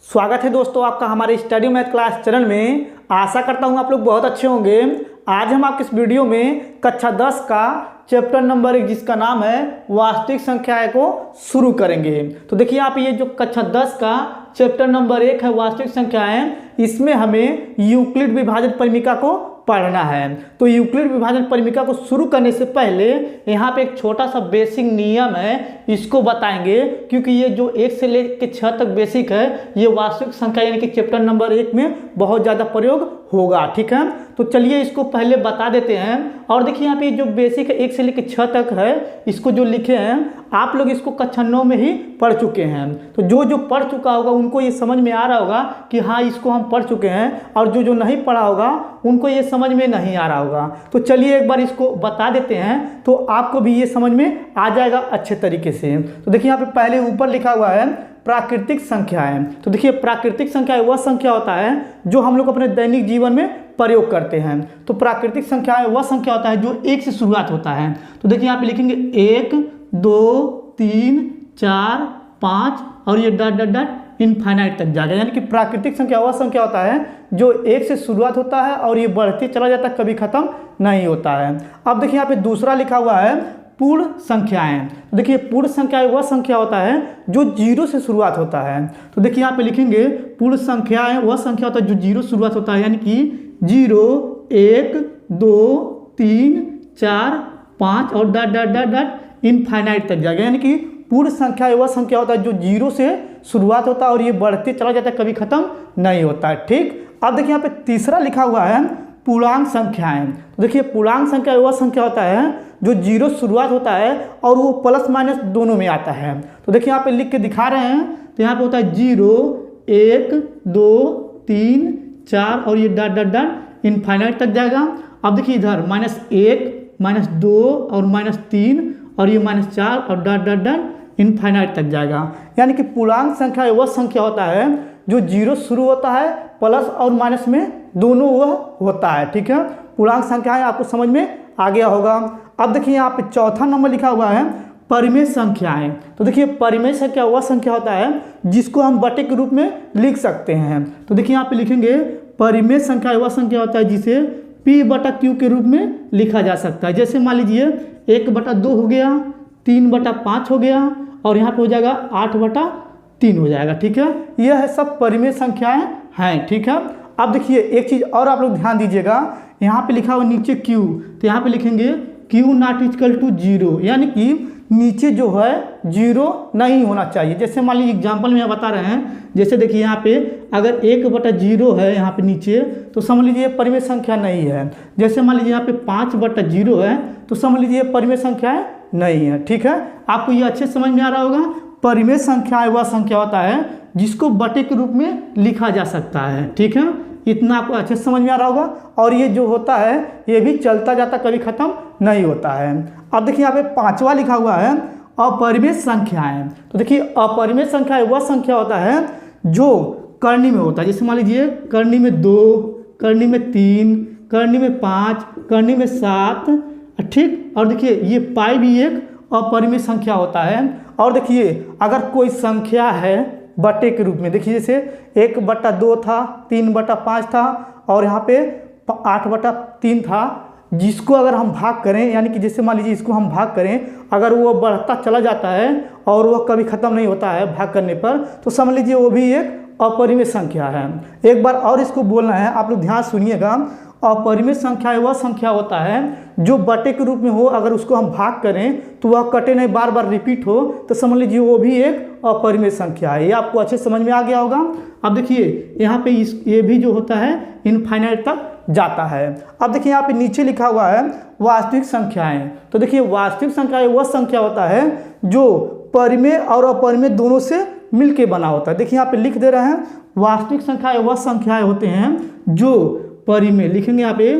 स्वागत है दोस्तों आपका हमारे स्टडी मैथ क्लास चैनल में। आशा करता हूँ आप लोग बहुत अच्छे होंगे। आज हम आपके इस वीडियो में कक्षा 10 का चैप्टर नंबर 1 जिसका नाम है वास्तविक संख्याएं को शुरू करेंगे। तो देखिए आप ये जो कक्षा 10 का चैप्टर नंबर 1 है वास्तविक संख्याएं, इसमें हमें यूक्लिड विभाजन परिमिका को पढ़ना है। तो यूक्लिड विभाजन परिमिका को शुरू करने से पहले यहाँ पे एक छोटा सा बेसिक नियम है, इसको बताएंगे क्योंकि ये जो 1 से लेकर 6 तक बेसिक है, ये वास्तविक संख्या यानी कि चैप्टर नंबर 1 में बहुत ज़्यादा प्रयोग होगा। ठीक है, तो चलिए इसको पहले बता देते हैं। और देखिए यहाँ पे जो बेसिक है 1 से लेकर 6 तक है, इसको जो लिखे हैं आप लोग इसको कक्षा 9 में ही पढ़ चुके हैं। तो जो पढ़ चुका होगा उनको ये समझ में आ रहा होगा कि हाँ इसको हम पढ़ चुके हैं, और जो नहीं पढ़ा होगा उनको ये समझ में नहीं आ रहा होगा। तो चलिए एक बार इसको बता देते हैं तो आपको भी ये समझ में आ जाएगा अच्छे तरीके से। तो देखिए यहाँ पे पहले ऊपर लिखा हुआ है प्राकृतिक संख्याएं। तो देखिए प्राकृतिक संख्या वह संख्या होता है जो हम लोग अपने दैनिक जीवन में प्रयोग करते हैं। तो प्राकृतिक संख्याएं वह संख्या होता है जो 1 से शुरुआत होता है। तो देखिए यहाँ पे लिखेंगे 1 2 3 4 5 और ये डॉट डॉट डॉट इनफाइनाइट तक जाएगा। यानी कि प्राकृतिक संख्या वह संख्या होता है जो 1 से शुरुआत होता है और ये बढ़ते चला जाता है, कभी खत्म नहीं होता है। अब देखिए यहाँ पे दूसरा लिखा हुआ है पूर्ण संख्याएं। तो देखिए पूर्ण संख्याएं वह संख्या होता है जो 0 से शुरुआत होता है। तो देखिए यहाँ पे लिखेंगे पूर्ण संख्याएं वह संख्या होता है जो 0 शुरुआत होता है, यानी कि 0 1 2 3 4 5 और dot dot dot dot infinite तक जाएगा। यानी कि पूर्ण संख्या वह संख्या होता है जो 0 से शुरुआत होता है और ये बढ़ते चला जाता है, कभी खत्म नहीं होता है। ठीक, अब देखिए यहाँ पे तीसरा लिखा हुआ है पूर्णांक संख्याएं। तो देखिए पूर्णांक संख्या वह संख्या होता है जो 0 शुरुआत होता है और वो प्लस माइनस दोनों में आता है। तो देखिए यहाँ पे लिख के दिखा रहे हैं, तो यहाँ पे होता है 0 1 2 3 4 और ये डॉट डॉट डॉट इनफाइनाइट तक जाएगा। अब देखिए इधर -1 -2 और -3 और ये -4 और डॉट डॉट डॉट इनफाइनाइट तक जाएगा। यानी कि पूर्णांक संख्या वह संख्या होता है जो 0 शुरू होता है, प्लस और माइनस में दोनों वह होता है। ठीक है, पूर्णांक संख्याएं आपको समझ में आ गया होगा। अब देखिए यहाँ पे चौथा नंबर लिखा हुआ है परिमेय संख्याएं। तो देखिए परिमेय संख्या वह संख्या होता है जिसको हम बटे के रूप में लिख सकते हैं। तो देखिए यहाँ पे लिखेंगे परिमेय संख्या वह संख्या होता है जिसे p/q के रूप में लिखा जा सकता है। जैसे मान लीजिए 1/2 हो गया, 3/5 हो गया और यहाँ पे हो जाएगा 8/3 हो जाएगा। ठीक है, यह है सब परिमेय संख्याएं हैं। ठीक है, अब देखिए एक चीज़ और आप लोग ध्यान दीजिएगा, यहाँ पे लिखा हुआ नीचे q, तो यहाँ पे लिखेंगे q ≠ 0, यानी कि नीचे जो है 0 नहीं होना चाहिए। जैसे मान लीजिए एग्जाम्पल में बता रहे हैं, जैसे देखिए यहाँ पे अगर 1/0 है यहाँ पे नीचे, तो समझ लीजिए परिमेय संख्या नहीं है। जैसे मान लीजिए यहाँ पे 5/0 है, तो समझ लीजिए परिमेय संख्या नहीं है। ठीक है, आपको ये अच्छे समझ में आ रहा होगा। परिमेय संख्या वह संख्या होता है जिसको बटे के रूप में लिखा जा सकता है। ठीक है, इतना आपको अच्छे समझ में आ रहा होगा। और ये जो होता है ये भी चलता जाता, कभी खत्म नहीं होता है। अब देखिए यहाँ पे पांचवा लिखा हुआ है अपरिमेय संख्याएं। तो देखिए अपरिमेय संख्या वह संख्या होता है जो करनी में होता है। जैसे मान लीजिए करनी में 2, करनी में 3, करनी में 5, करनी में 7। ठीक, और देखिए ये पाई भी एक अपरिमेय संख्या होता है। और देखिए अगर कोई संख्या है बटे के रूप में, देखिए जैसे 1/2 था, 3/5 था और यहाँ पे 8/3 था, जिसको अगर हम भाग करें, यानी कि जैसे मान लीजिए इसको हम भाग करें, अगर वो बढ़ता चला जाता है और वह कभी ख़त्म नहीं होता है भाग करने पर, तो समझ लीजिए वो भी एक अपरिमेय संख्या है। एक बार और इसको बोलना है, आप लोग ध्यान सुनिएगा। अपरिमेय संख्या वह संख्या होता है जो बटे के रूप में हो, अगर उसको हम भाग करें तो वह कटे नहीं, बार बार रिपीट हो, तो समझ लीजिए वो भी एक अपरिमेय संख्या है। ये आपको अच्छे समझ में आ गया होगा। अब देखिए यहाँ पे ये भी जो होता है इनफाइनाइट तक जाता है। अब देखिए यहाँ पे नीचे लिखा हुआ है वास्तविक संख्याएं। तो देखिए वास्तविक संख्याएं वह संख्या होता है जो परिमेय और अपरिमेय दोनों से मिलके बना होता है। देखिए यहाँ पे लिख दे रहे हैं वास्तविक संख्याएं वह संख्याएं होते हैं जो परिमेय, लिखेंगे यहाँ पे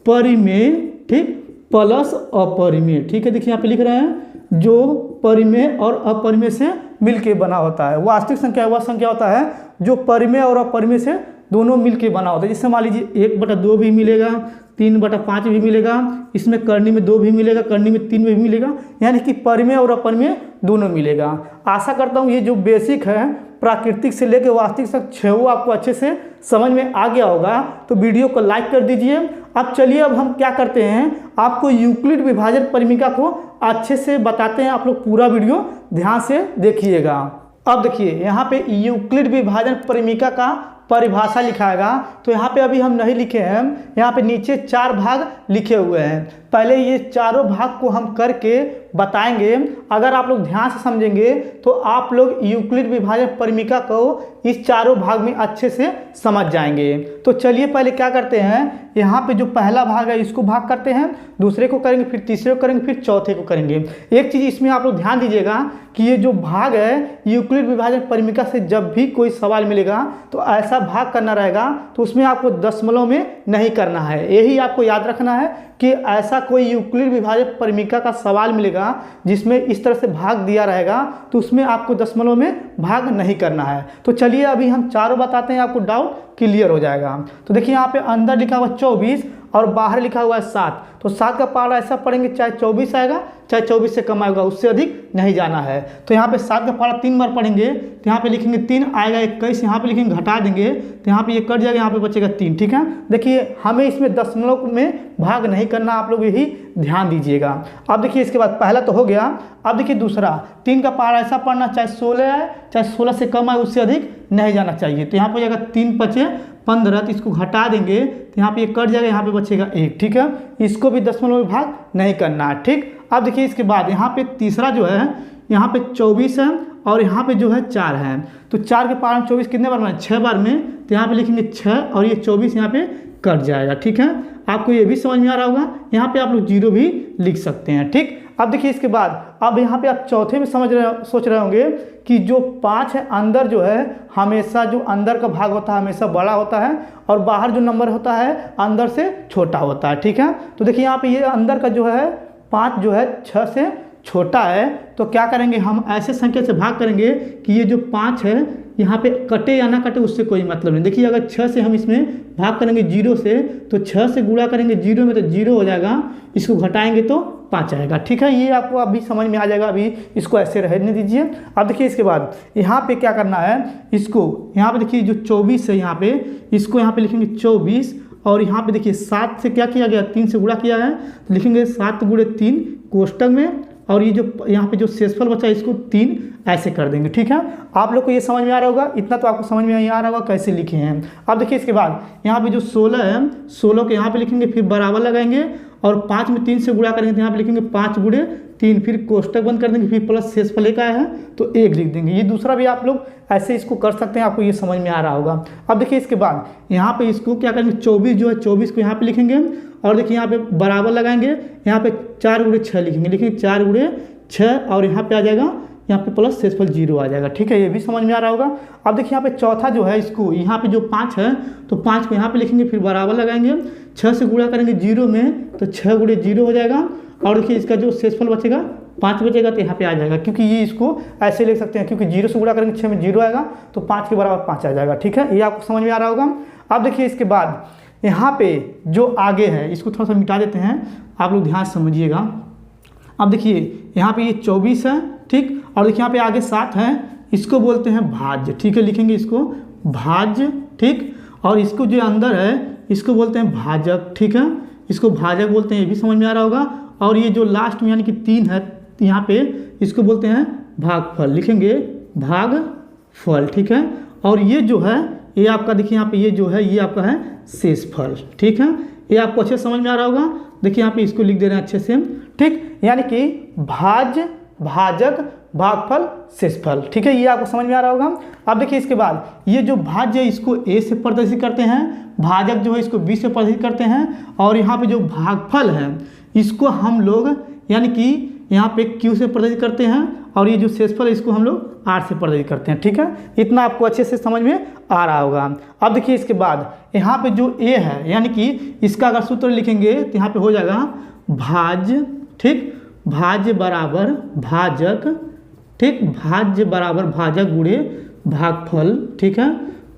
परिमेय, ठीक, प्लस अपरिमेय। ठीक है, देखिए यहाँ पे लिख रहे हैं जो परिमेय और अपरिमेय से मिलके बना होता है। वास्तविक संख्या वह संख्या होता है जो परिमेय और अपरिमेय से दोनों मिल के बना होता है। जैसे मान लीजिए 1/2 भी मिलेगा, 3/5 भी मिलेगा, इसमें करनी में 2 भी मिलेगा, करनी में 3 भी मिलेगा, यानी कि परिमेय और अपरिमेय दोनों मिलेगा। आशा करता हूँ ये जो बेसिक है प्राकृतिक से लेकर वास्तविक तक छो आपको अच्छे से समझ में आ गया होगा। तो वीडियो को लाइक कर दीजिए। अब चलिए अब हम क्या करते हैं, आपको यूक्लिड विभाजन परिमिका को अच्छे से बताते हैं। आप लोग पूरा वीडियो ध्यान से देखिएगा। अब देखिए यहाँ पे यूक्लिड विभाजन परिमिका का परिभाषा लिखाएगा, तो यहाँ पे अभी हम नहीं लिखे हैं, यहाँ पे नीचे 4 भाग लिखे हुए हैं। पहले ये चारों भाग को हम करके बताएंगे। अगर आप लोग ध्यान से समझेंगे तो आप लोग यूक्लिड विभाजन परिमिका को इस चारों भाग में अच्छे से समझ जाएंगे। तो चलिए पहले क्या करते हैं, यहाँ पे जो पहला भाग है इसको भाग करते हैं, दूसरे को करेंगे, फिर तीसरे को करेंगे, फिर चौथे को करेंगे। एक चीज़ इसमें आप लोग ध्यान दीजिएगा कि ये जो भाग है यूक्लिड विभाजन परिमिका से जब भी कोई सवाल मिलेगा तो ऐसा भाग करना रहेगा, तो उसमें आपको दशमलव में नहीं करना है। यही आपको याद रखना है कि ऐसा कोई यूक्लिड विभाजन परिमिका का सवाल मिलेगा जिसमें इस तरह से भाग दिया रहेगा तो उसमें आपको दशमलव में भाग नहीं करना है। तो चलिए अभी हम चारों बताते हैं, आपको डाउट क्लियर हो जाएगा। तो देखिए यहाँ पे अंदर लिखा हुआ 24 और बाहर लिखा हुआ है 7। तो 7 का पारा ऐसा पढ़ेंगे चाहे 24 आएगा चाहे 24 से कम आएगा, उससे अधिक नहीं जाना है। तो यहाँ पे 7 का पारा 3 बार पढ़ेंगे, तो यहाँ पे लिखेंगे 3 आएगा 21, यहाँ पे लिखेंगे घटा देंगे तो यहाँ पे ये कट जाएगा, यहाँ पे बचेगा 3। ठीक है, देखिए हमें इसमें दशमलव में भाग नहीं करना, आप लोग यही ध्यान दीजिएगा। अब देखिए इसके बाद पहला तो हो गया। अब देखिए दूसरा, 3 का पारा ऐसा पढ़ना चाहे 16 आए चाहे 16 से कम आए, उससे अधिक नहीं जाना चाहिए। तो यहाँ पे जाएगा 3 5 15, तो इसको घटा देंगे तो यहाँ पे ये कट जाएगा, यहाँ पे बचेगा 1। ठीक है, इसको भी दशमलव में भाग नहीं करना है। ठीक, अब देखिए इसके बाद यहाँ पे तीसरा जो है, यहाँ पे 24 है और यहाँ पे जो है 4 है। तो 4 के पारा में 24 कितने बार में, 6 बार में, तो यहाँ पे लिखेंगे 6 और ये 24 यहाँ पे कट जाएगा। ठीक है, आपको ये भी समझ में आ रहा होगा। यहाँ पे आप लोग 0 भी लिख सकते हैं। ठीक, अब देखिए इसके बाद अब यहाँ पे आप चौथे में सोच रहे होंगे कि जो 5 है अंदर जो है हमेशा जो अंदर का भाग होता है हमेशा बड़ा होता है और बाहर जो नंबर होता है अंदर से छोटा होता है। ठीक है, तो देखिए यहाँ पे ये अंदर का जो है 5 जो है 6 से छोटा है, तो क्या करेंगे हम ऐसे संख्या से भाग करेंगे कि ये जो 5 है यहाँ पे कटे या ना कटे उससे कोई मतलब नहीं। देखिए अगर 6 से हम इसमें भाग करेंगे 0 से, तो 6 से गुणा करेंगे 0 में तो 0 हो जाएगा, इसको घटाएंगे तो 5 आएगा। ठीक है, ये आपको अभी समझ में आ जाएगा, अभी इसको ऐसे रहने दीजिए। अब देखिए इसके बाद यहाँ पे क्या करना है, इसको यहाँ पे देखिए जो 24 है यहाँ पे, इसको यहाँ पे लिखेंगे 24 और यहाँ पे देखिए 7 से क्या किया गया, 3 से गुणा किया है, तो लिखेंगे 7 × 3 कोष्टक में, और ये जो यहाँ पे जो शेषफल बचा है इसको 3 ऐसे कर देंगे। ठीक है, आप लोग को ये समझ में आ रहा होगा, इतना तो आपको समझ में आ रहा होगा कैसे लिखे हैं। अब देखिए इसके बाद यहाँ पे जो 16 है, 16 के यहाँ पे लिखेंगे, फिर बराबर लगाएंगे और 5 में 3 से गुणा करेंगे तो यहाँ पे लिखेंगे 5 × 3, फिर कोष्टक बंद कर देंगे, फिर प्लस शेषफल एक आया है तो 1 लिख देंगे। ये दूसरा भी आप लोग ऐसे इसको कर सकते हैं, आपको ये समझ में आ रहा होगा। अब देखिए इसके बाद यहाँ पे इसको क्या करेंगे, 24 जो है 24 को यहाँ पे लिखेंगे और देखिए यहाँ पे बराबर लगाएंगे, यहाँ पे 4 × 6 लिखेंगे, लिखेंगे 4 × 6 और यहाँ पे आ जाएगा, यहाँ पे प्लस शेषफल 0 आ जाएगा। ठीक है, ये भी समझ में आ रहा होगा। अब देखिए यहाँ पे चौथा जो है, इसको यहाँ पे जो 5 है तो 5 को यहाँ पे लिखेंगे, फिर बराबर लगाएंगे, 6 से गुणा करेंगे 0 में तो 6 × 0 हो जाएगा और देखिए इसका जो शेषफल बचेगा 5 बचेगा, तो यहाँ पे आ जाएगा, क्योंकि ये इसको ऐसे लिख सकते हैं क्योंकि 0 से गुणा करेंगे 6 में 0 आएगा तो 5 के बराबर 5 आ जाएगा। ठीक है, ये आपको समझ में आ रहा होगा। अब देखिए इसके बाद यहाँ पे जो आगे है इसको थोड़ा सा मिटा देते हैं, आप लोग ध्यान समझिएगा। अब देखिए यहाँ पे ये 24 है, ठीक, और देखिए यहाँ पे आगे 7 है, इसको बोलते हैं भाज्य। ठीक है, लिखेंगे इसको भाज्य। ठीक, और इसको जो अंदर है इसको बोलते हैं भाजक। ठीक है, इसको भाजक बोलते हैं, ये भी समझ में आ रहा होगा। और ये जो लास्ट में यानी कि 3 है यहाँ पे, इसको बोलते हैं भागफल, लिखेंगे भागफल। ठीक है, और ये जो है ये आपका देखिए यहाँ पे ये जो है ये आपका है शेषफल। ठीक है, ये आपको अच्छे समझ में आ रहा होगा। देखिए यहाँ पे इसको लिख दे रहे हैं अच्छे से। ठीक, यानी कि भाज्य, भाजक, भागफल, शेषफल। ठीक है, ये आपको समझ में आ रहा होगा। अब देखिए इसके बाद ये जो भाज्य है इसको A से प्रदर्शित करते हैं, भाजक जो है इसको B से प्रदर्शित करते हैं और यहाँ पे जो भागफल है इसको हम लोग यानी कि यहाँ पे Q से प्रदर्शित करते हैं और ये जो शेषफल है इसको हम लोग R से प्रदर्शित करते हैं। ठीक है, इतना आपको अच्छे से समझ में आ रहा होगा। अब देखिए इसके बाद यहाँ पे जो A है यानी कि इसका अगर सूत्र लिखेंगे तो यहाँ पे हो जाएगा भाज्य। ठीक, भाज्य बराबर भाजक। ठीक, भाज्य बराबर भाजक गुणे भागफल। ठीक है,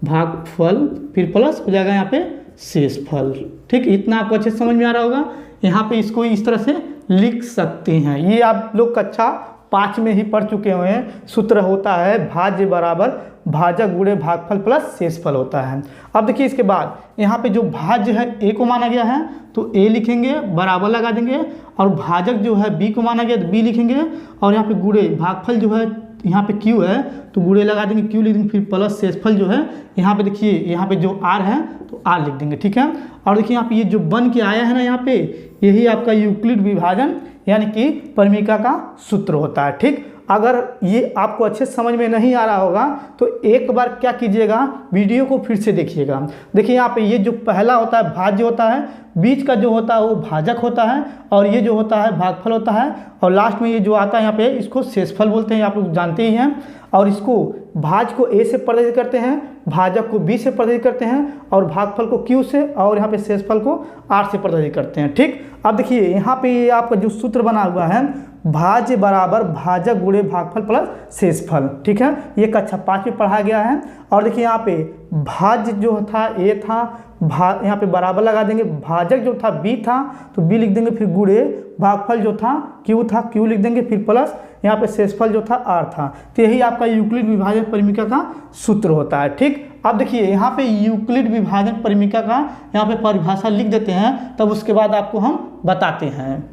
भागफल फिर प्लस हो जाएगा यहाँ पे शेषफल। ठीक, इतना आपको अच्छे से समझ में आ रहा होगा। यहाँ पे इसको इस तरह से लिख सकते हैं। ये आप लोग कक्षा 5 में ही पढ़ चुके हुए हैं। सूत्र होता है भाज्य बराबर भाजक गुणे भागफल प्लस शेषफल होता है। अब देखिए इसके बाद यहाँ पे जो भाज्य है ए को माना गया है तो ए लिखेंगे, बराबर लगा देंगे, और भाजक जो है बी को माना गया तो बी लिखेंगे, और यहाँ पे गुणे भागफल जो है यहाँ पे क्यू है तो गुणे लगा देंगे, क्यू लिख देंगे, फिर प्लस शेषफल जो है यहाँ पे देखिए यहाँ पे जो आर है तो आर लिख देंगे। ठीक है, और देखिए यहाँ पे ये जो बन के आया है ना यहाँ पे, यही आपका यूक्लिड विभाजन यानी कि परिमिका का सूत्र होता है। ठीक, अगर ये आपको अच्छे समझ में नहीं आ रहा होगा तो एक बार क्या कीजिएगा, वीडियो को फिर से देखिएगा। देखिए यहाँ पे ये जो पहला होता है भाज्य होता है, बीच का जो होता है वो भाजक होता है, और ये जो होता है भागफल होता है, और लास्ट में ये जो आता है यहाँ पे इसको शेषफल बोलते हैं, आप लोग जानते ही हैं। और इसको भाज को ए से प्रदर्शित करते हैं, भाजक को बी से प्रदर्शित करते हैं, और भागफल को क्यू से, और यहाँ पे शेषफल को आर से प्रदर्शित करते हैं। ठीक, अब देखिए यहाँ पे ये आपका जो सूत्र बना हुआ है भाज्य बराबर भाजक गुणे भागफल प्लस शेषफल। ठीक है, ये कक्षा 5 में पढ़ा गया है। और देखिए यहाँ पे भाज्य जो था ए था, यहाँ पे बराबर लगा देंगे, भाजक जो था बी था तो बी लिख देंगे, फिर गुणे भागफल जो था क्यू लिख देंगे, फिर प्लस यहाँ पे शेषफल जो था आर था। तो यही आपका यूक्लिड विभाजन परिमिका का सूत्र होता है। ठीक, अब देखिए यहाँ पे यूक्लिड विभाजन परिमिका का यहाँ पे परिभाषा लिख देते हैं, तब उसके बाद आपको हम बताते हैं।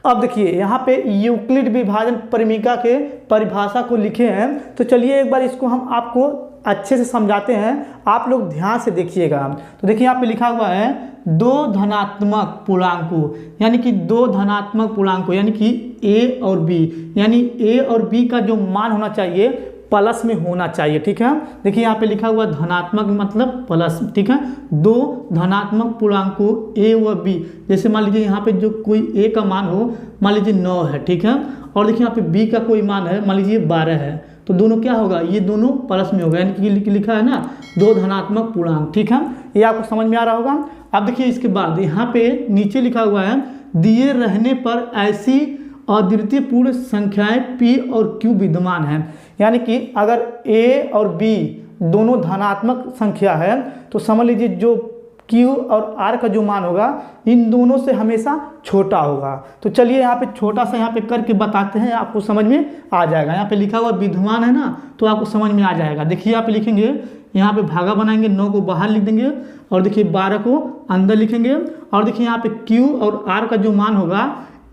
अब देखिए यहाँ पे यूक्लिड विभाजन परिमिका के परिभाषा को लिखे हैं, तो चलिए एक बार इसको हम आपको अच्छे से समझाते हैं, आप लोग ध्यान से देखिएगा। तो देखिए यहाँ पे लिखा हुआ है दो धनात्मक पूर्णांकों, यानी कि दो धनात्मक पूर्णांकों यानी कि ए और बी, यानी ए और बी का जो मान होना चाहिए प्लस में होना चाहिए। ठीक है, देखिए यहाँ पे लिखा हुआ धनात्मक मतलब प्लस। ठीक है, दो धनात्मक पूर्णांकों ए व बी, जैसे मान लीजिए यहाँ पे जो कोई ए का मान हो, मान लीजिए 9 है। ठीक है, और देखिए यहाँ पे बी का कोई मान है, मान लीजिए 12 है, तो दोनों क्या होगा, ये दोनों प्लस में होगा, यानी कि लिखा है ना दो धनात्मक पूर्णांक। ठीक है, ये आपको समझ में आ रहा होगा। अब देखिए इसके बाद यहाँ पे नीचे लिखा हुआ है दिए रहने पर ऐसी अद्वितीय पूर्ण संख्याएं P और Q विद्यमान है, यानी कि अगर A और B दोनों धनात्मक संख्या है तो समझ लीजिए जो Q और R का जो मान होगा इन दोनों से हमेशा छोटा होगा। तो चलिए यहाँ पे छोटा सा यहाँ पे करके बताते हैं, आपको समझ में आ जाएगा। यहाँ पे लिखा हुआ विद्यमान है ना, तो आपको समझ में आ जाएगा। देखिए यहाँ पे लिखेंगे, यहाँ पे भागा बनाएंगे, 9 को बाहर लिख देंगे, और देखिए 12 को अंदर लिखेंगे, और देखिए यहाँ पे Q और R का जो मान होगा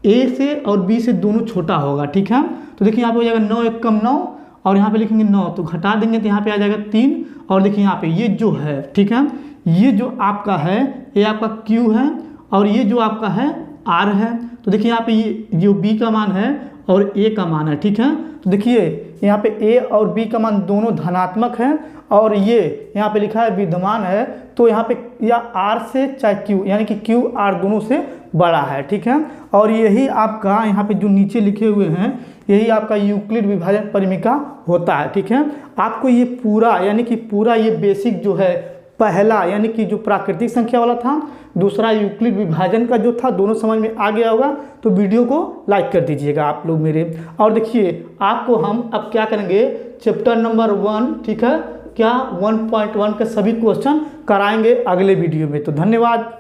A से और B से दोनों छोटा होगा। ठीक है, तो देखिए यहाँ पे हो जाएगा 9 1 कम 9, और यहाँ पे लिखेंगे 9 तो घटा देंगे तो यहाँ पे आ जाएगा 3, और देखिए यहाँ पे ये जो है, ठीक है, ये जो आपका है ये आपका Q है, और ये जो आपका है R है। तो देखिए यहाँ पे ये जो B का मान है और A का मान है। ठीक है, तो देखिए यहाँ पे A और B का मान दोनों धनात्मक है, और ये यहाँ पे लिखा है विद्यमान है, तो यहाँ पे या R से चाहे Q, यानी कि Q R दोनों से बड़ा है। ठीक है, और यही आपका यहाँ पे जो नीचे लिखे हुए हैं यही आपका यूक्लिड विभाजन परिमिका होता है। ठीक है, आपको ये पूरा यानी कि पूरा ये बेसिक जो है, पहला यानी कि जो प्राकृतिक संख्या वाला था, दूसरा यूक्लिड विभाजन का जो था, दोनों समझ में आ गया होगा। तो वीडियो को लाइक कर दीजिएगा आप लोग मेरे। और देखिए आपको हम अब क्या करेंगे, चैप्टर नंबर 1, ठीक है, क्या 1.1 के सभी क्वेश्चन कराएंगे अगले वीडियो में। तो धन्यवाद।